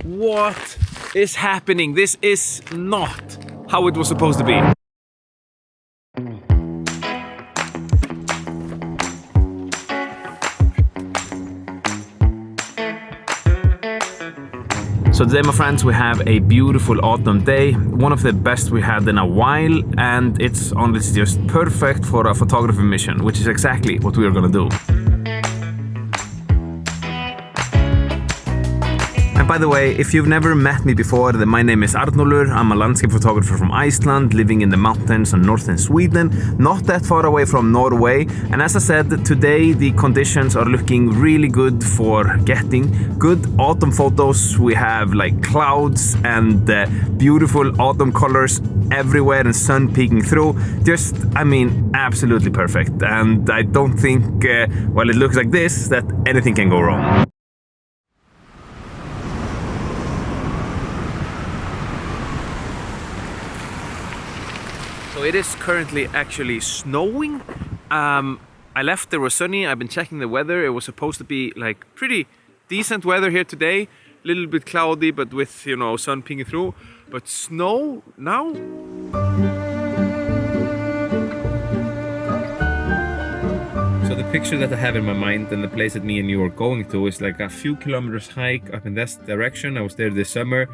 What is happening? This is not how it was supposed to be. So today, my friends, we have a beautiful autumn day, one of the best we had in a while, and it's honestly just perfect for a photography mission, which is exactly what we are gonna do. And by the way, if you've never met me before, then my name is Arnólfur. I'm a landscape photographer from Iceland, living in the mountains in northern Sweden, not that far away from Norway. And as I said, today the conditions are looking really good for getting good autumn photos. We have like clouds and beautiful autumn colors everywhere and sun peeking through. Just, I mean, absolutely perfect. And I don't think, while it looks like this, that anything can go wrong. So it is currently actually snowing. I left, there was sunny. I've been checking the weather. It was supposed to be like pretty decent weather here today. A little bit cloudy, but with, you know, sun peeking through. But snow now? So the picture that I have in my mind and the place that me and you are going to is like a few kilometers hike up in this direction. I was there this summer,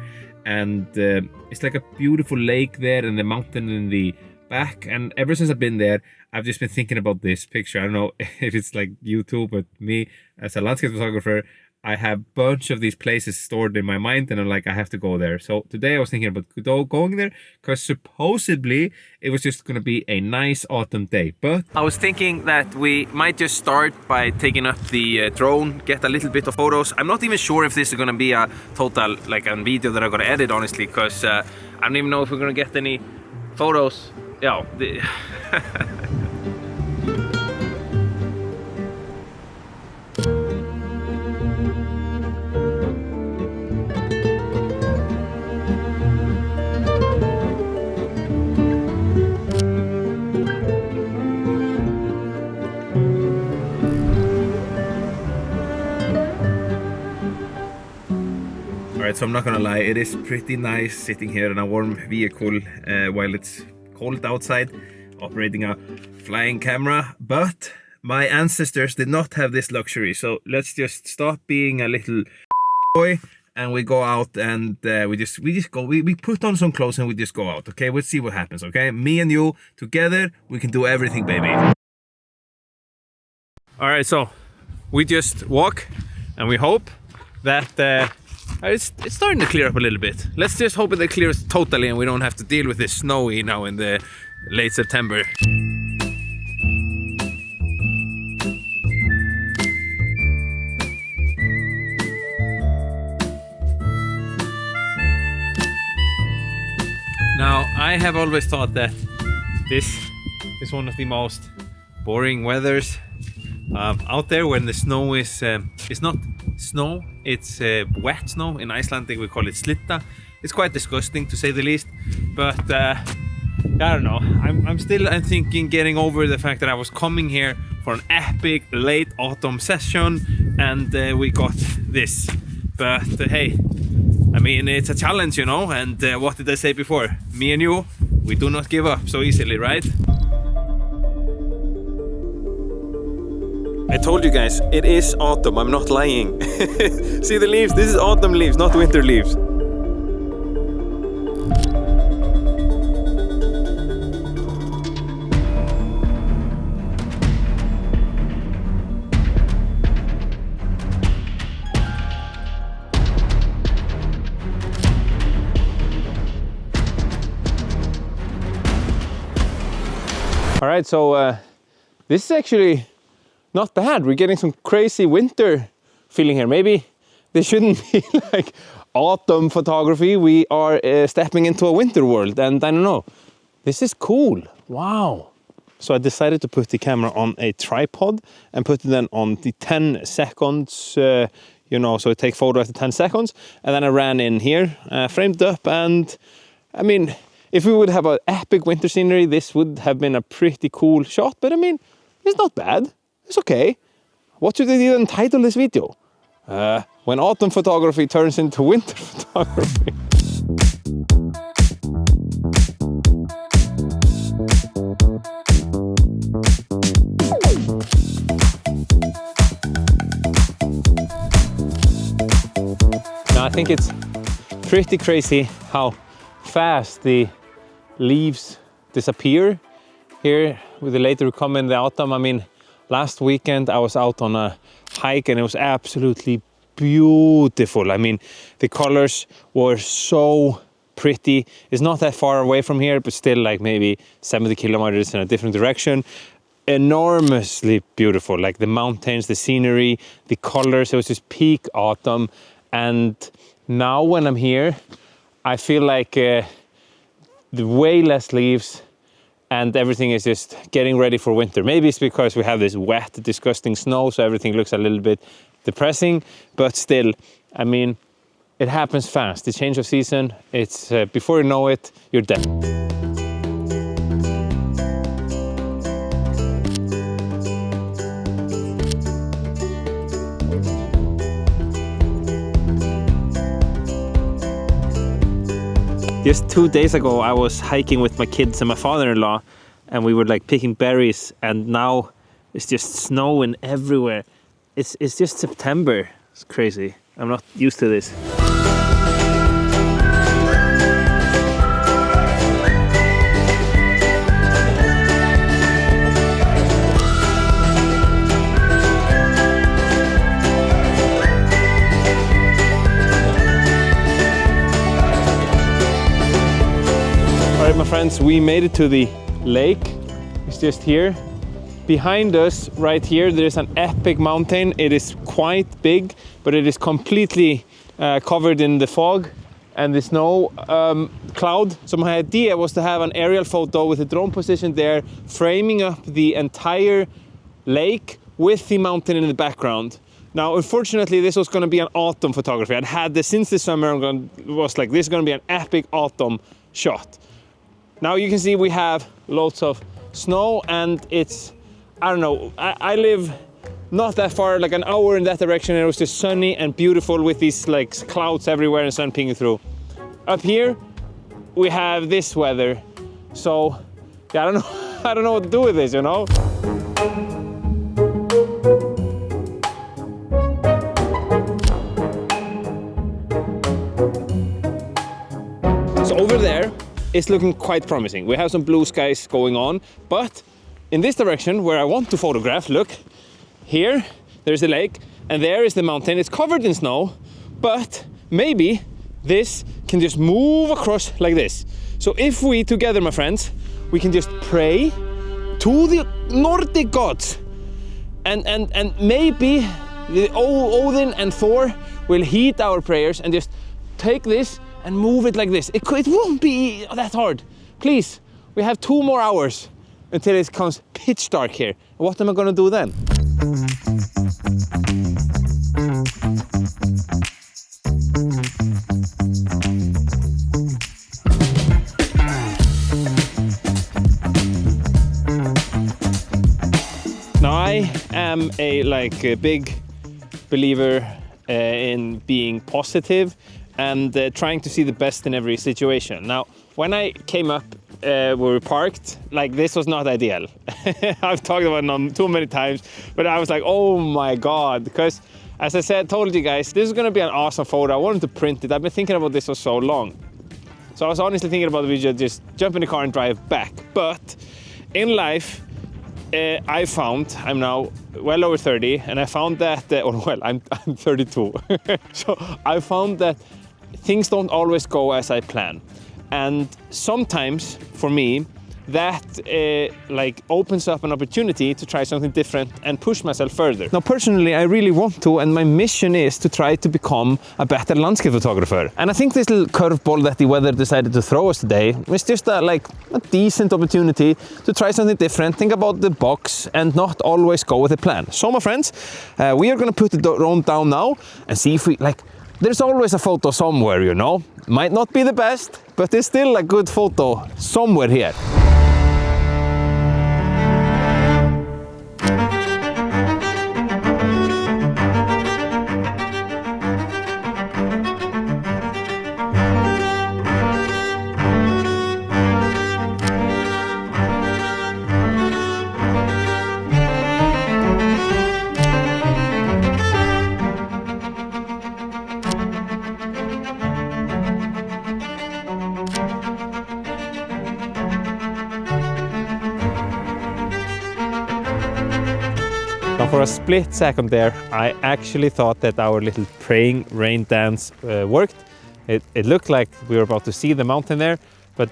and it's like a beautiful lake there and the mountain in the back. And ever since I've been there, I've just been thinking about this picture. I don't know if it's like you too, but me as a landscape photographer, I have a bunch of these places stored in my mind, and I'm like, I have to go there. So today I was thinking about going there because supposedly it was just going to be a nice autumn day. But I was thinking that we might just start by taking up the drone, get a little bit of photos. I'm not even sure if this is going to be a total, like a video that I'm going to edit, honestly, because I don't even know if we're going to get any photos. Yeah. Alright, so I'm not gonna lie, it is pretty nice sitting here in a warm vehicle while it's cold outside, operating a flying camera, but my ancestors did not have this luxury, so let's just stop being a little boy and we go out and we put on some clothes and we just go out, okay? We'll see what happens, okay? Me and you together, we can do everything, baby. Alright, so we just walk and we hope that it's starting to clear up a little bit. Let's just hope that it clears totally and we don't have to deal with this snowy now in the late September. Now, I have always thought that this is one of the most boring weathers out there when the snow is it's not snow, it's wet snow. In Icelandic we call it slitta. It's quite disgusting to say the least, but I don't know, I'm still thinking getting over the fact that I was coming here for an epic late autumn session and we got this. But hey, I mean, it's a challenge, you know, and what did I say before? Me and you, we do not give up so easily, right? I told you guys, it is autumn, I'm not lying. See the leaves? This is autumn leaves, not winter leaves. All right, so this is actually not bad. We're getting some crazy winter feeling here. Maybe this shouldn't be like autumn photography. We are stepping into a winter world, and I don't know. This is cool. Wow. So I decided to put the camera on a tripod and put it then on the 10 seconds, you know, so it takes photo after 10 seconds. And then I ran in here, framed up, and I mean, if we would have an epic winter scenery, this would have been a pretty cool shot. But I mean, it's not bad. It's okay. What should I even title this video? when autumn photography turns into winter photography. Now I think it's pretty crazy how fast the leaves disappear here with the later we come in the autumn. I mean, last weekend I was out on a hike and it was absolutely beautiful. I mean, the colors were so pretty. It's not that far away from here, but still like maybe 70 kilometers in a different direction. Enormously beautiful, like the mountains, the scenery, the colors. It was just peak autumn. And now when I'm here, I feel like the way less leaves and everything is just getting ready for winter. Maybe it's because we have this wet, disgusting snow, so everything looks a little bit depressing, but still, I mean, it happens fast. The change of season, it's before you know it, you're dead. Just 2 days ago, I was hiking with my kids and my father-in-law, and we were like picking berries, and now it's just snowing everywhere. It's just September. It's crazy. I'm not used to this. All right, my friends, we made it to the lake. It's just here. Behind us, right here, there is an epic mountain. It is quite big, but it is completely covered in the fog and the snow cloud. So my idea was to have an aerial photo with a drone positioned there, framing up the entire lake with the mountain in the background. Now, unfortunately, this was going to be an autumn photography. I'd had this since the summer. Was like, this is going to be an epic autumn shot. Now you can see we have loads of snow, and it's, I don't know, I live not that far, like an hour in that direction, and it was just sunny and beautiful with these like clouds everywhere and sun peeking through. Up here, we have this weather. So, yeah, I don't know what to do with this, you know? So over there, it's looking quite promising. We have some blue skies going on, but in this direction where I want to photograph, look, here there's a lake and there is the mountain. It's covered in snow, but maybe this can just move across like this. So if we together, my friends, we can just pray to the Nordic gods, and maybe the Odin and Thor will heed our prayers and just take this and move it like this. It won't be that hard. Please, we have 2 more hours until it becomes pitch dark here. What am I gonna do then? Now I am a big believer in being positive and trying to see the best in every situation. Now, when I came up, we were parked, like this was not ideal. I've talked about it too many times, but I was like, oh my God, because as I told you guys, this is gonna be an awesome photo. I wanted to print it. I've been thinking about this for so long. So I was honestly thinking about the video, just jump in the car and drive back. But in life, I found, I'm now well over 30, and I found that, I'm 32. So I found that things don't always go as I plan. And sometimes, for me, that opens up an opportunity to try something different and push myself further. Now, personally, I really want to, and my mission is to try to become a better landscape photographer. And I think this little curveball that the weather decided to throw us today is just a decent opportunity to try something different, think about the box, and not always go with a plan. So, my friends, we are gonna put the drone down now and see if we, there's always a photo somewhere, you know? Might not be the best, but there's still a good photo somewhere here. for a split second there, I actually thought that our little praying rain dance worked. It looked like we were about to see the mountain there, but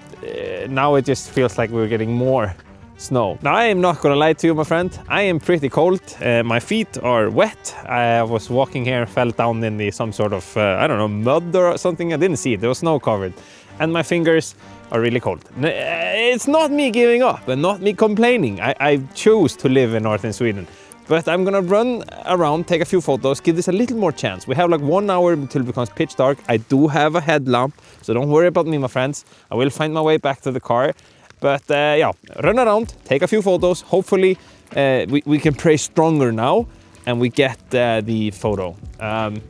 now it just feels like we're getting more snow. Now I am not gonna lie to you, my friend, I am pretty cold. My feet are wet. I was walking here and fell down in some sort of, I don't know, mud or something. I didn't see it, there was snow covered. And my fingers are really cold. It's not me giving up and not me complaining. I choose to live in northern Sweden. But I'm gonna run around, take a few photos, give this a little more chance. We have like 1 hour until it becomes pitch dark. I do have a headlamp, so don't worry about me, my friends. I will find my way back to the car. But yeah, run around, take a few photos. Hopefully we can pray stronger now and we get the photo.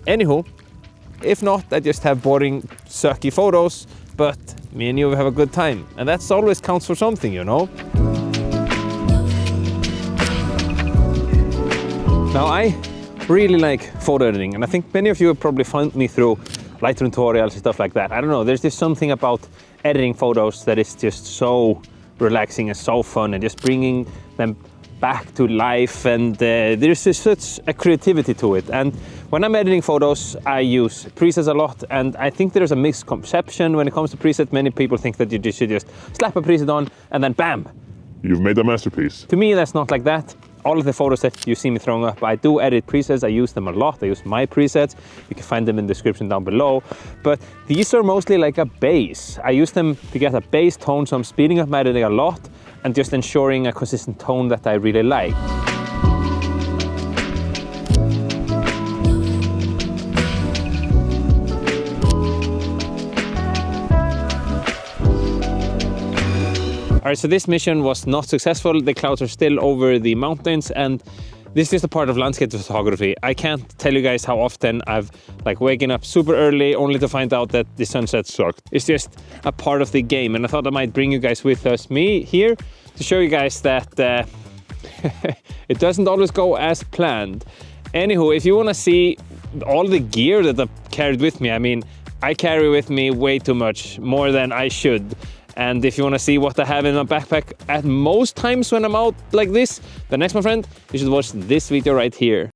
Anywho, if not, I just have boring, sucky photos, but me and you have a good time. And that's always counts for something, you know? Now, I really like photo editing, and I think many of you have probably found me through Lightroom tutorials and stuff like that. I don't know, there's just something about editing photos that is just so relaxing and so fun, and just bringing them back to life, and there's just such a creativity to it. And when I'm editing photos, I use presets a lot, and I think there's a misconception when it comes to presets. Many people think that you should just slap a preset on and then bam! You've made a masterpiece. To me, that's not like that. All of the photos that you see me throwing up, I do edit presets. I use them a lot. I use my presets. You can find them in the description down below. But these are mostly like a base. I use them to get a base tone, so I'm speeding up my editing a lot and just ensuring a consistent tone that I really like. Alright, so this mission was not successful. The clouds are still over the mountains, and this is the part of landscape photography. I can't tell you guys how often I've like waken up super early only to find out that the sunset sucked. It's just a part of the game, and I thought I might bring you guys with me here to show you guys that it doesn't always go as planned. Anywho, if you want to see all the gear that I've carried with me, I mean, I carry with me way too much, more than I should. And if you want to see what I have in my backpack at most times when I'm out like this, then next, my friend, you should watch this video right here.